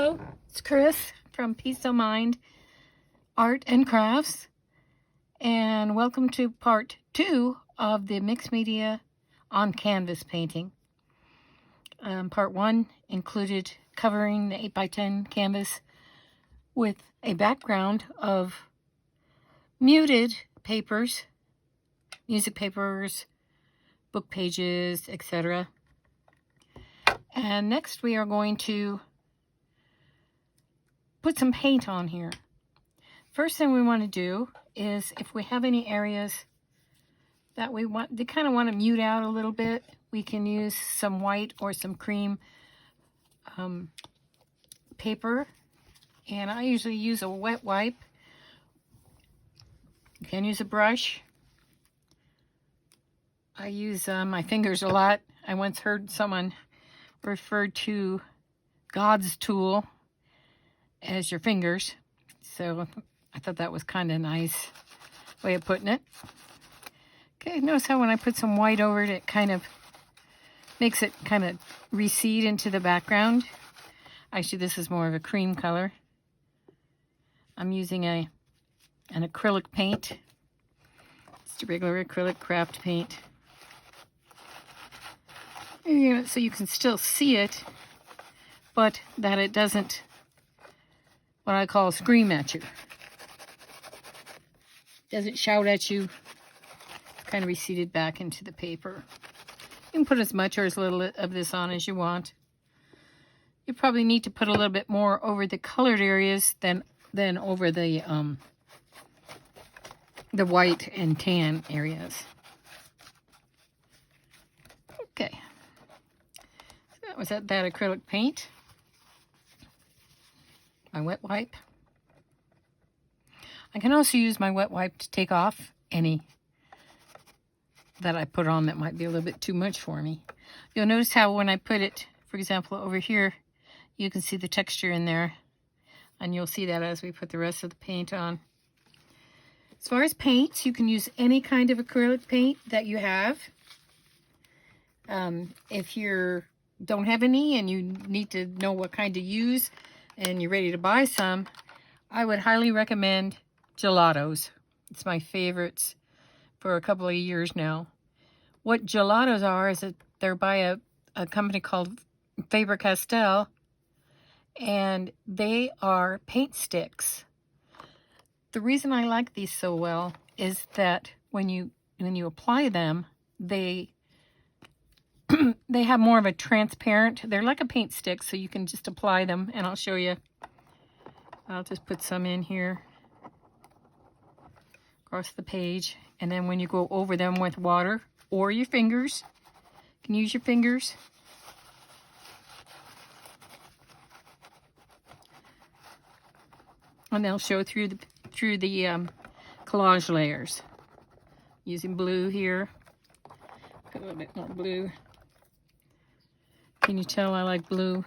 Hello, it's Chris from Peace of Mind Art and Crafts, and welcome to part 2 of the mixed media on canvas painting. Part 1 included covering the 8x10 canvas with a background of muted papers, music papers, book pages, etc. And next we are going to put some paint on here. First thing we want to do is, if we have any areas that we kind of want to mute out a little bit, we can use some white or some cream paper. And I usually use a wet wipe. You can use a brush. I use my fingers a lot. I once heard someone refer to God's tool as your fingers, so I thought that was kind of a nice way of putting it. Okay, notice how when I put some white over it, it kind of makes it kind of recede into the background. Actually, this is more of a cream color. I'm using an acrylic paint. Just a regular acrylic craft paint. So you can still see it, but that it doesn't, what I call, scream at you. Doesn't shout at you. Kind of receded back into the paper. You can put as much or as little of this on as you want. You probably need to put a little bit more over the colored areas than over the white and tan areas. Okay. So that was that acrylic paint. My wet wipe. I can also use my wet wipe to take off any that I put on that might be a little bit too much for me. You'll notice how when I put it, for example, over here, you can see the texture in there. And you'll see that as we put the rest of the paint on. As far as paints, you can use any kind of acrylic paint that you have. If you don't have any and you need to know what kind to use and you're ready to buy some, I would highly recommend Gelatos. It's my favorites for a couple of years now. What Gelatos are is that they're by a company called Faber-Castell, and they are paint sticks. The reason I like these so well is that when you apply them, they they have more of a transparent, they're like a paint stick, so you can just apply them, and I'll show you. I'll just put some in here across the page, and then when you go over them with water or your fingers, you can use your fingers. And they'll show through the collage layers. Using blue here. Put a little bit more blue. Can you tell I like blue?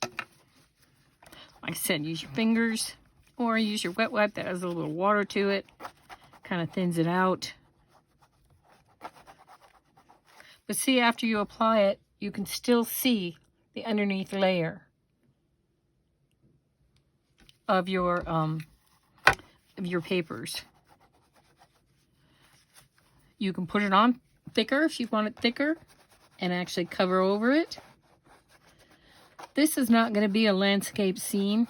Like I said, use your fingers or use your wet wipe that has a little water to it. Kind of thins it out. But see, after you apply it, you can still see the underneath layer of your papers. You can put it on thicker if you want it thicker and actually cover over it. This is not going to be a landscape scene.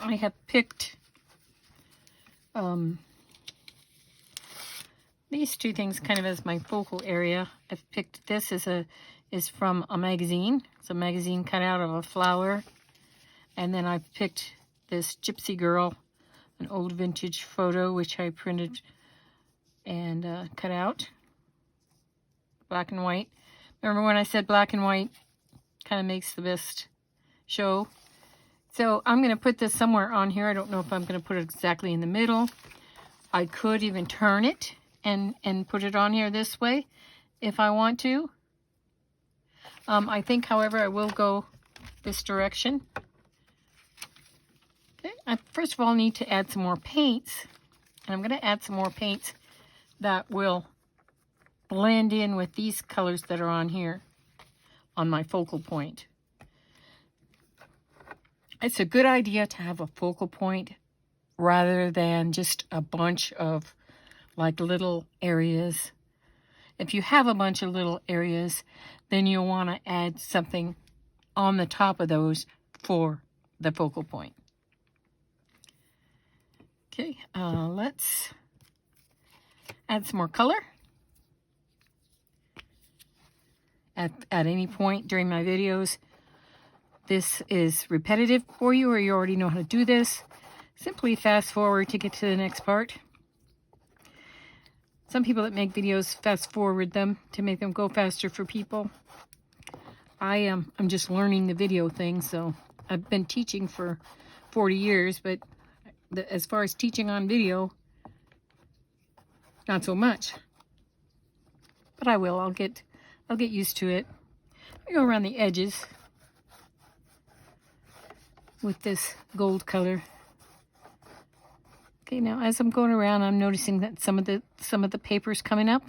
I have picked these two things kind of as my focal area. I've picked this is from a magazine. It's a magazine cut out of a flower. And then I've picked this Gypsy Girl, an old vintage photo which I printed and cut out. Black and white. Remember when I said black and white kind of makes the best show? So I'm going to put this somewhere on here. I don't know if I'm going to put it exactly in the middle. I could even turn it and put it on here this way if I want to. I think, however, I will go this direction. Okay, I first of all need to add some more paints. And I'm going to add some more paints that will blend in with these colors that are on here on my focal point. it's a good idea to have a focal point rather than just a bunch of like little areas. If you have a bunch of little areas, then you'll want to add something on the top of those for the focal point. Okay, let's add some more color. At any point during my videos, this is repetitive for you or you already know how to do this, simply fast forward to get to the next part. Some people that make videos fast forward them to make them go faster for people. I'm just learning the video thing, so I've been teaching for 40 years, but as far as teaching on video, not so much. But I will. I'll get used to it. I go around the edges with this gold color. Okay, now as I'm going around, I'm noticing that some of the paper's coming up.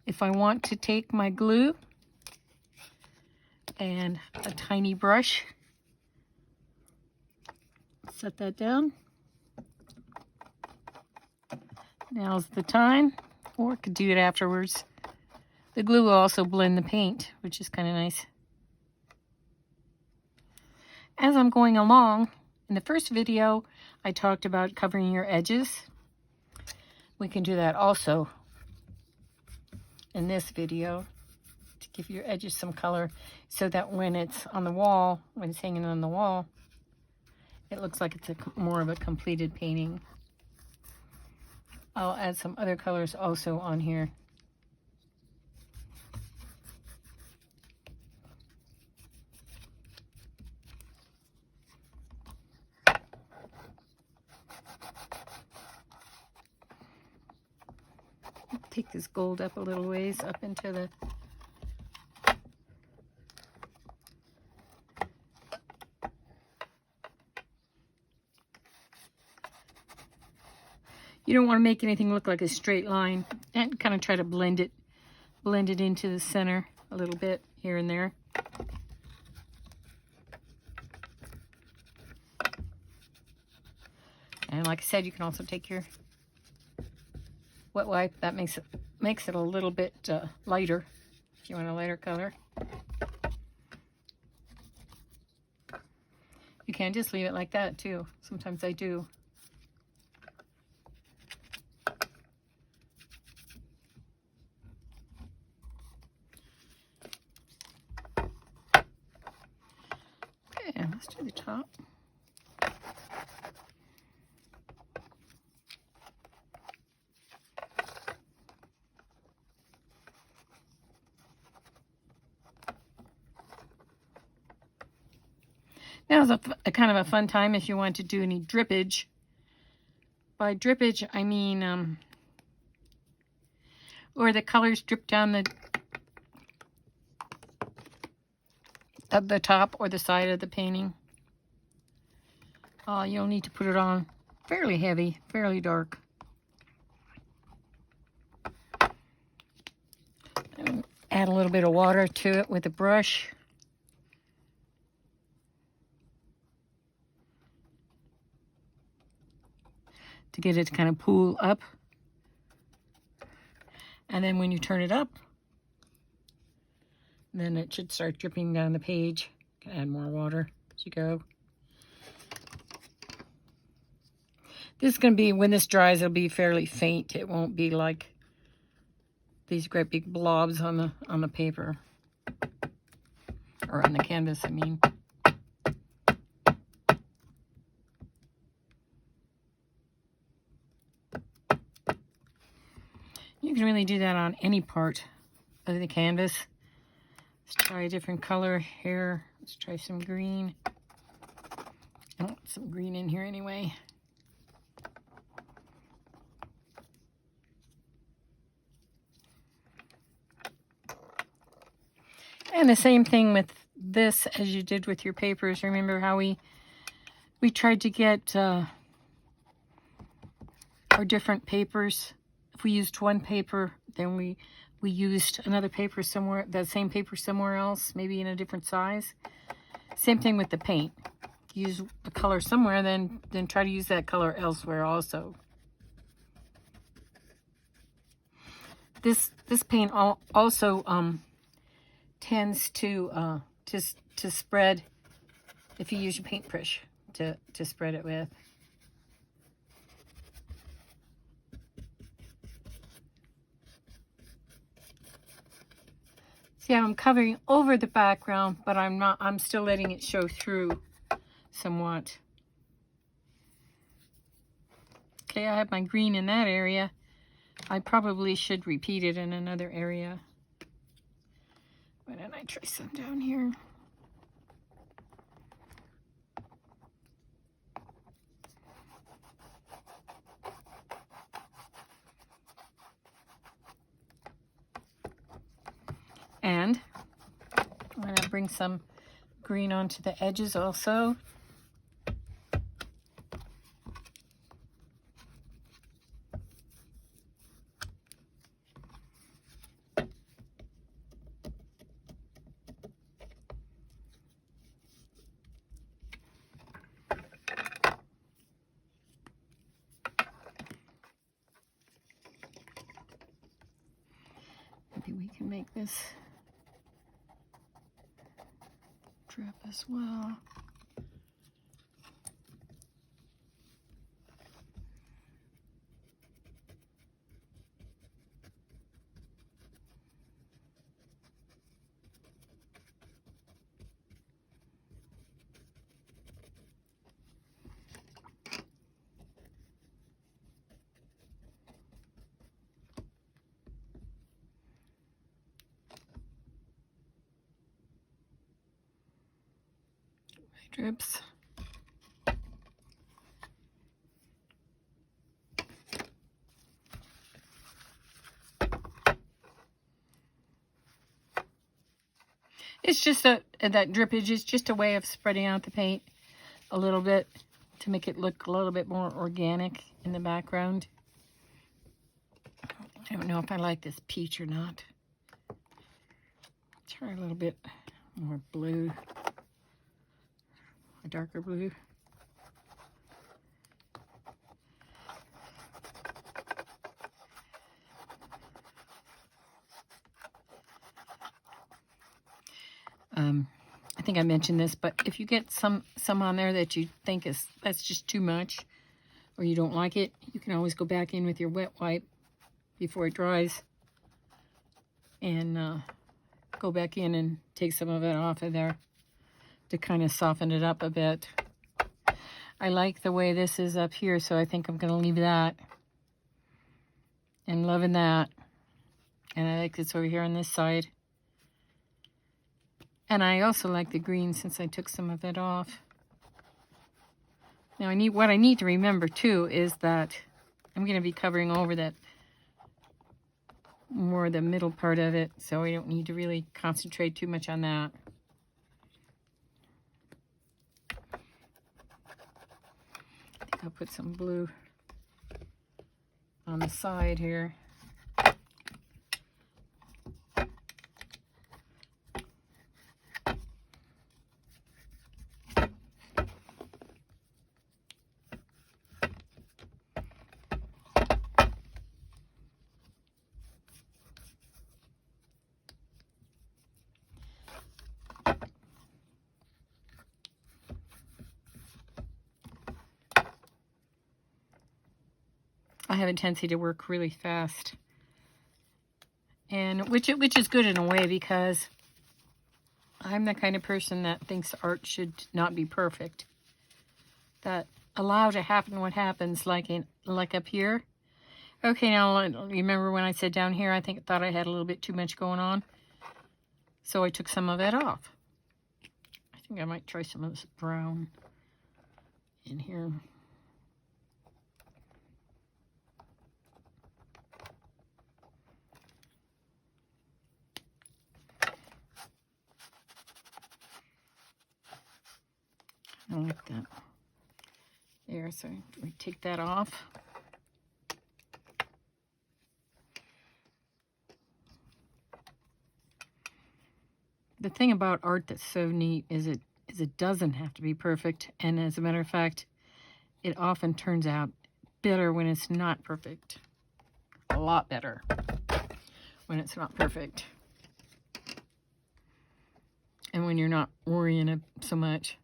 If I want to take my glue and a tiny brush, set that down. Now's the time, or I could do it afterwards. The glue will also blend the paint, which is kind of nice. As I'm going along, in the first video, I talked about covering your edges. We can do that also in this video to give your edges some color so that when it's on the wall, when it's hanging on the wall, it looks like it's more of a completed painting. I'll add some other colors also on here. Take this gold up a little ways, up into the you don't want to make anything look like a straight line, and kind of try to blend it into the center a little bit here and there. And like I said, you can also take your wet wipe. That makes it a little bit lighter if you want a lighter color. You can just leave it like that too. Sometimes I do. Okay, let's do the top. Now is a kind of a fun time if you want to do any drippage. By drippage, I mean where the colors drip down the top or the side of the painting. You'll need to put it on fairly heavy, fairly dark. And add a little bit of water to it with a brush. To get it to kind of pool up. And then when you turn it up, then it should start dripping down the page. You can add more water as you go. This is going to be, when this dries, it'll be fairly faint. It won't be like these great big blobs on the paper. Or on the canvas, I mean. You can really do that on any part of the canvas. Let's try a different color here. Let's try some green. I want some green in here anyway. And the same thing with this as you did with your papers. Remember how we tried to get our different papers. If we used one paper, then we used another paper somewhere, that same paper somewhere else, maybe in a different size. Same thing with the paint. use a color somewhere, then try to use that color elsewhere also. This paint also tends to spread if you use your paintbrush to spread it with. See how I'm covering over the background, but I'm still letting it show through somewhat. Okay, I have my green in that area. I probably should repeat it in another area. Why don't I try some down here? And I'm going to bring some green onto the edges also. Maybe we can make this drip as well. Drips. It's just that drippage is just a way of spreading out the paint a little bit to make it look a little bit more organic in the background. I don't know if I like this peach or not. Try a little bit more blue. A darker blue. I think I mentioned this, but if you get some on there that you think that's just too much, or you don't like it, you can always go back in with your wet wipe before it dries and go back in and take some of it off of there to kind of soften it up a bit. I like the way this is up here, so I think I'm going to leave that. And loving that. And I like this over here on this side. And I also like the green since I took some of it off. Now what I need to remember too is that I'm going to be covering over that more the middle part of it, so I don't need to really concentrate too much on that. I think I'll put some blue on the side here. I have a tendency to work really fast, and which is good in a way, because I'm the kind of person that thinks art should not be perfect. That allow to happen what happens, like up here. Okay, now remember when I said down here, I thought I had a little bit too much going on, so I took some of it off. I think I might try some of this brown in here. I like that. There, so we take that off. The thing about art that's so neat is because it doesn't have to be perfect. And as a matter of fact, it often turns out better when it's not perfect. A lot better when it's not perfect. And when you're not worrying so much.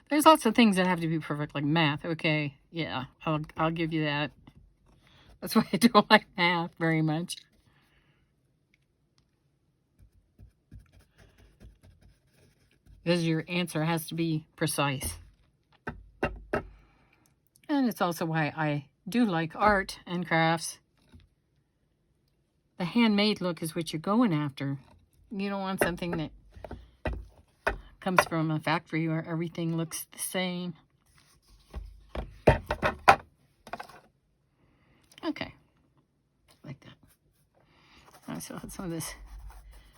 There's lots of things that have to be perfect, like math. Okay, yeah, I'll give you that. That's why I don't like math very much. Because your answer has to be precise. And it's also why I do like art and crafts. The handmade look is what you're going after. You don't want something that comes from a factory where everything looks the same. Okay, like that. I still have some of this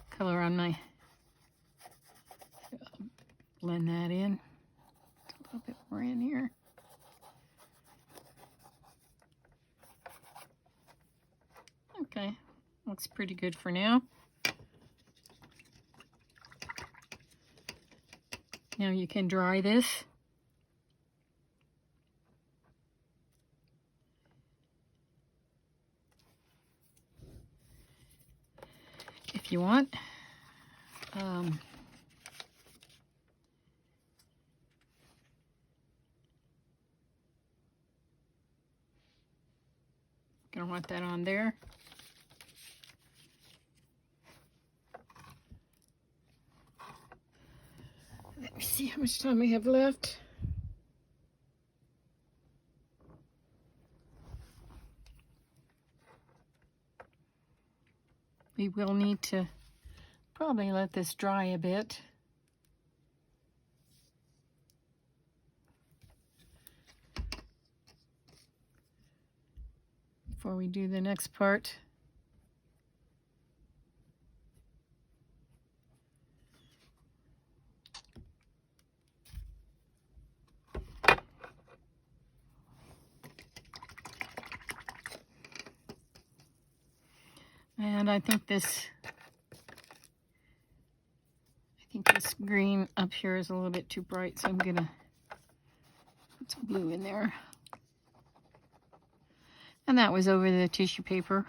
color on my, blend that in, a little bit more in here. Okay, looks pretty good for now. Now you can dry this. If you want. Gonna want that on there. Let me see how much time we have left. We will need to probably let this dry a bit. Before we do the next part. And I think this green up here is a little bit too bright, so I'm gonna put some blue in there. And that was over the tissue paper.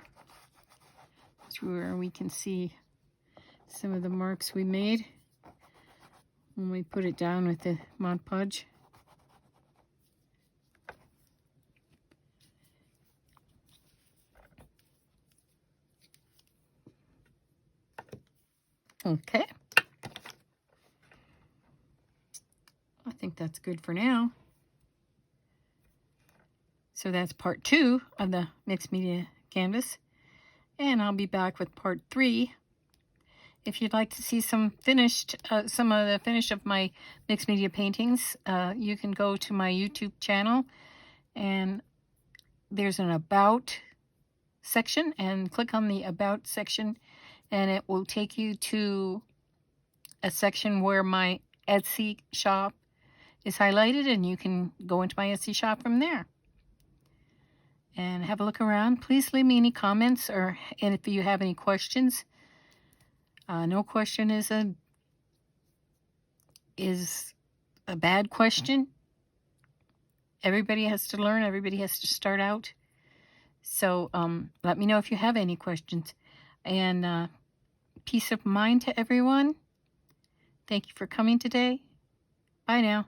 That's where we can see some of the marks we made when we put it down with the Mod Podge. Okay. I think that's good for now. So that's part 2 of the mixed media canvas. And I'll be back with part 3. If you'd like to see some of the finish of my mixed media paintings, you can go to my YouTube channel, and there's an About section, and click on the About section, and it will take you to a section where my Etsy shop is highlighted, and you can go into my Etsy shop from there and have a look around. Please leave me any comments, and if you have any questions. No question is a bad question. Everybody has to learn. Everybody has to start out. So let me know if you have any questions. And peace of mind to everyone. Thank you for coming today. Bye now.